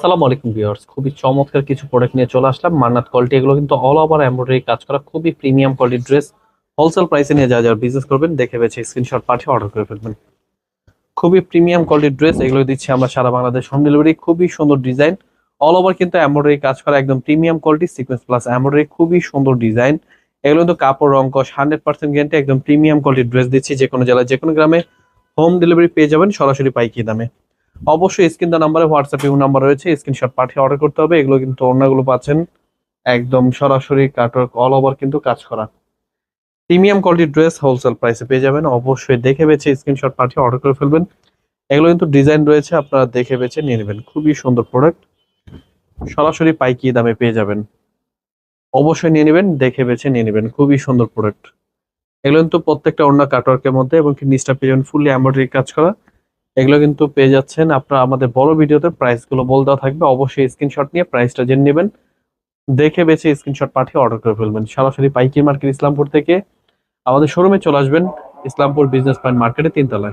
আসসালামু আলাইকুম ভিউয়ার্স, খুবই চমৎকার কিছু প্রোডাক্ট নিয়ে চলে আসলাম। মান্নাত কোয়ালিটি, এগুলো কিন্তু অল ওভার এমব্রয়ডারি কাজ করা খুবই প্রিমিয়াম কোয়ালিটির ড্রেস। হোলসেল প্রাইসে নিয়ে যারা বিজনেস করবেন দেখে বেছে স্ক্রিনশট পাঠিয়ে অর্ডার করে ফেলবেন। খুবই প্রিমিয়াম কোয়ালিটির ড্রেস, এগুলো দিচ্ছি আমরা সারা বাংলাদেশ হোম ডেলিভারি। খুবই সুন্দর ডিজাইন, অল ওভার কিন্তু এমব্রয়ডারি কাজ করা, একদম premium quality, sequence plus embroidery, খুবই সুন্দর ডিজাইন। এগুলো কিন্তু কাপড় রং কস 100% গ্যারান্টি, একদম প্রিমিয়াম কোয়ালিটির ড্রেস দিচ্ছি। যে কোনো জেলায় যে কোনো গ্রামে হোম ডেলিভারি পেয়ে যাবেন সরাসরি পাইকারি দামে। অবশ্যই স্ক্রিন দা নাম্বারে হোয়াটসঅ্যাপ ইউ নাম্বার রয়েছে, স্ক্রিনশট পাঠিয়ে অর্ডার করতে হবে। এগুলো কিন্তু ওড়নাগুলো পাচ্ছেন একদম সরাসরি কাটওয়ার্ক অল ওভার কিন্তু কাজ করা প্রিমিয়াম কোয়ালিটির ড্রেস হোলসেল প্রাইসে পেয়ে যাবেন। অবশ্যই দেখে বেছে স্ক্রিনশট পাঠিয়ে অর্ডার করে ফেলবেন। এগুলো কিন্তু ডিজাইন রয়েছে, আপনারা দেখে বেছে নিয়ে নেবেন। খুবই সুন্দর প্রোডাক্ট, সরাসরি পাইকারি দামে পেয়ে যাবেন। অবশ্যই নিয়ে নেবেন, দেখে বেছে নিয়ে নেবেন। খুবই সুন্দর প্রোডাক্ট। এগুলো কিন্তু প্রত্যেকটা ওড়না কাটওয়ার্কের মধ্যে, এবং কি নিচটা পেয়ে যাবেন ফুললি এমব্রয়ডারি কাজ করা। এগুলো কিন্তু পেয়ে যাচ্ছেন আপনারা আমাদের বড় ভিডিওতে, প্রাইস গুলো বলে দেওয়া থাকবে। অবশ্যই স্ক্রিনশট নিয়ে প্রাইসটা জেনে নেবেন, দেখে বেছে স্ক্রিনশট পাঠিয়ে অর্ডার করে ফেলবেন। সরাসরি পাইকারি মার্কেট ইসলামপুর থেকে আমাদের শোরুমে চলে আসবেন, ইসলামপুর বিজনেস পয়েন্ট মার্কেটে 3 তলায়।